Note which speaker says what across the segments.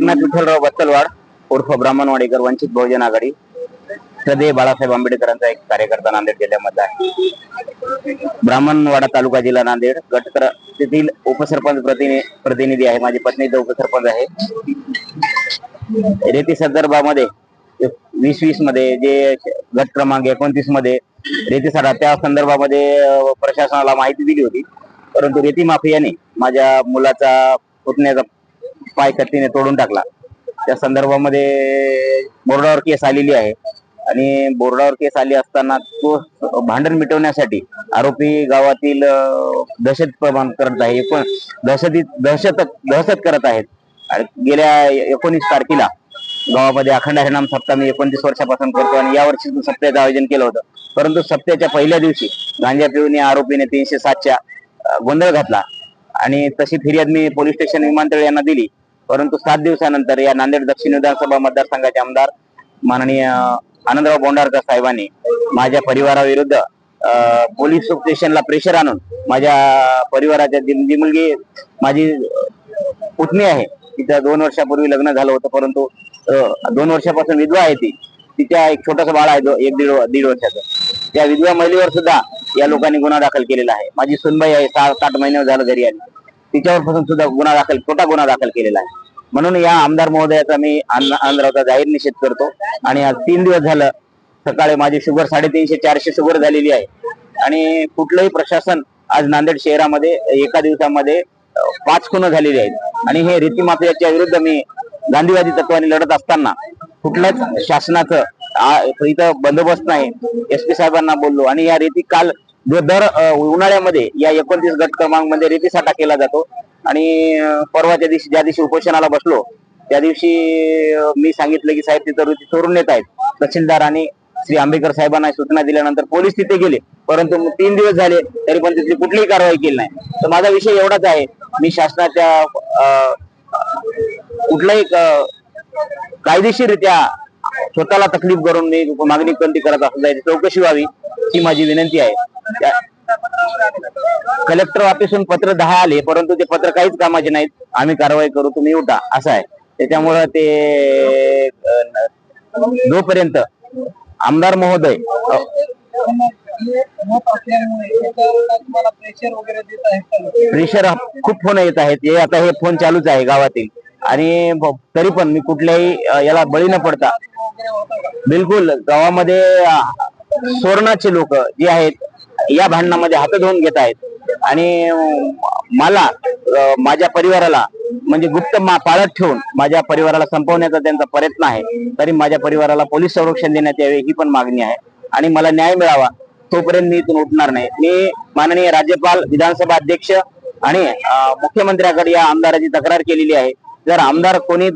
Speaker 1: एकनाथ विठ्ठलराव बत्तलवाड उर्फ ब्राह्मणवाडीकर वंचित बहुजन आघाडी श्रद्धेय बाळासाहेब आंबेडकरांचा एक कार्यकर्ता नांदेड जिल्ह्यामध्ये आहे। ब्राह्मणवाडा तालुका जिल्हा नांदेड गट तेथील उपसरपंच प्रतिनिधी आहे। माझी पत्नी तर उपसरपंच आहे। रेती संदर्भामध्ये 2020 मध्ये जे गट क्रमांक 29 मध्ये रेती साठा त्या संदर्भामध्ये प्रशासनाला माहिती दिली होती, परंतु रेती माफियाने माझ्या मुलाचा पुतण्याचा पाय कत्तीने तोडून टाकला। त्या संदर्भामध्ये बोर्डावर केस आलेली आहे आणि बोर्डावर केस आली असताना तो भांडण मिटवण्यासाठी आरोपी गावातील दहशत प्रमाण करत आहे, दहशत करत आहेत। गेल्या 19 तारखेला गावामध्ये अखंड हरिनाम सप्ताह मी 29 वर्षापासून करतो आणि यावर्षी सप्त्याचं आयोजन केलं होतं, परंतु सप्त्याच्या पहिल्या दिवशी गांजा पिऊन या आरोपीने 307च्या गोंधळ घातला आणि तशी फिर्याद मी पोलीस स्टेशन विमानतळ यांना दिली। परंतु 7 दिवसानंतर या नांदेड दक्षिण विधानसभा मतदारसंघाचे आमदार माननीय आनंदराव बोंडारकर साहेबांनी माझ्या परिवाराविरुद्ध पोलीस स्टेशनला प्रेशर आणून माझ्या परिवाराच्या जी मुलगी माझी पुतणी आहे तिचं 2 वर्षापूर्वी लग्न झालं होतं, परंतु 2 वर्षापासून विधवा आहे तिच्या एक छोटस बाळ आहे 1-1.5 वर्षाचं। त्या विधवा महिलेवर सुद्धा या लोकांनी गुन्हा दाखल केलेला आहे। माझी सुनबाई आहे 7-8 महिने झालं घरी आली, तिच्यावर सुद्धा खोटा गुन्हा दाखल केलेला आहे। म्हणून या आमदार महोदयाचा मी आंध्राचा जाहीर निषेध करतो आणि आज 3 दिवस झालं सकाळी माझी शुगर 350-400 शुगर झालेली आहे आणि कुठलंही प्रशासन आज नांदेड शहरामध्ये एका दिवसामध्ये 5 खुनं झालेली आहेत आणि हे रेती माफियाच्या विरुद्ध मी गांधीवादी तत्वाने लढत असताना कुठल्याच शासनाचं इथं बंदोबस्त नाही। SP साहेबांना बोललो आणि या रेती काल दर उन्हाळ्यामध्ये या 29 गट क्रमांक मध्ये रेती साठा केला जातो आणि परवाच्या दिवशी ज्या दिवशी उपोषणाला बसलो त्या दिवशी मी सांगितलं की साहेब तिथं रेती चोरून नेत आहेत। तहसीलदार आणि श्री आंबेकर साहेबांना सूचना दिल्यानंतर पोलीस तिथे गेले, परंतु 3 दिवस झाले तरी पण तिथली कुठलीही कारवाई केली नाही। तर माझा विषय एवढाच आहे, मी शासनाच्या कुठल्याही कायदेशीररित्या स्वतःला तकलीफ करून मी मागणी कोणती करत असतो चौकशी व्हावी ही माझी विनंती आहे। कलेक्टर ऑफिसून पत्र 10 आले, परंतु ते पत्र काहीच कामाचे नाहीत। आम्ही कारवाई करू तुम्ही उठा असं आहे। त्याच्यामुळे ते जोपर्यंत आमदार महोदय प्रेशर खूप फोन येत आहेत, आता हे फोन चालूच आहे गावातील आणि तरी पण मी कुठल्याही याला बळी न पडता बिलकुल गावामध्ये सोरणाचे लोक जे आहेत या भांडणामध्ये हात धुवून घेत आहेत आणि मला माझ्या परिवाराला म्हणजे गुप्त पाळत ठेवून माझ्या परिवाराला संपवण्याचा त्यांचा प्रयत्न आहे। तरी माझ्या परिवाराला पोलीस संरक्षण देण्यात यावे ही पण मागणी आहे आणि मला न्याय मिळावा तोपर्यंत मी इथून उठणार नाही। मी माननीय राज्यपाल, विधानसभा अध्यक्ष आणि मुख्यमंत्र्याकडे या आमदाराची तक्रार केलेली आहे। जर आमदार कोणी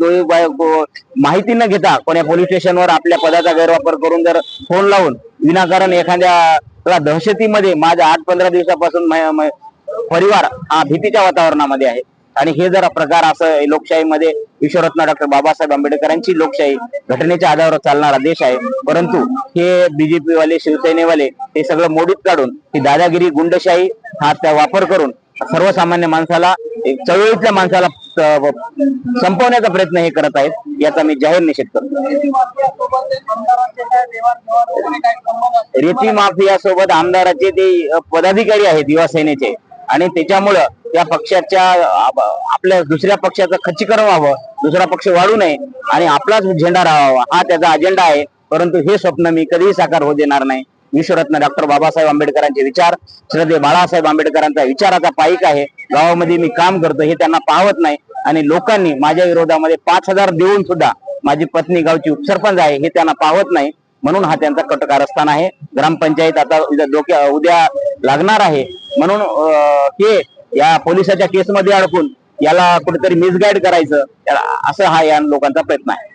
Speaker 1: माहिती न घेता कोण्या पोलीस स्टेशनवर आपल्या पदाचा गैरवापर करून जर फोन लावून विनाकारण एखाद्या दहशतीमध्ये माझ्या 8-15 दिवसापासून परिवार हा भीतीच्या वातावरणामध्ये आहे आणि हे जर प्रकार असं लोकशाहीमध्ये विश्वरत्न डॉक्टर बाबासाहेब आंबेडकरांची लोकशाही घटनेच्या आधारावर चालणारा देश आहे, परंतु हे BJP वाले शिवसेनेवाले हे सगळं मोडीत काढून ही दादागिरी गुंडशाही हा त्या वापर करून सर्वसामान्य माणसाला एक चळवळीतल्या माणसाला संपवण्याचा प्रयत्न हे करत आहेत, याचा मी जाहीर निषेध करतो। रेती माफिया सोबत आमदाराचे ते पदाधिकारी आहेत युवा सेनेचे आणि त्याच्यामुळं त्या पक्षाच्या आपल्या दुसऱ्या पक्षाचं खच्चीकरण व्हावं, दुसरा पक्ष वाढू नये आणि आपलाच झेंडा राहावा हा त्याचा अजेंडा आहे। परंतु हे स्वप्न मी कधीही साकार होऊ देणार नाही। विश्वरत्न डॉक्टर बाबासाहेब आंबेडकरांचे विचार, श्रद्धेय बाळासाहेब आंबेडकरांचा विचाराचा पाईक आहे। गावामध्ये मी काम करतो हे त्यांना पाहत नाही आणि लोकांनी माझ्या विरोधामध्ये 5,000 देऊन सुद्धा माझी पत्नी गावची उपसरपंच आहे हे त्यांना पाहत नाही, म्हणून हा त्यांचा कट कारस्थान आहे। ग्रामपंचायत आता उद्या लागणार आहे, म्हणून हे या पोलिसाच्या केसमध्ये अडकून याला कुठेतरी मिसगाईड करायचं असं हा या लोकांचा प्रयत्न आहे।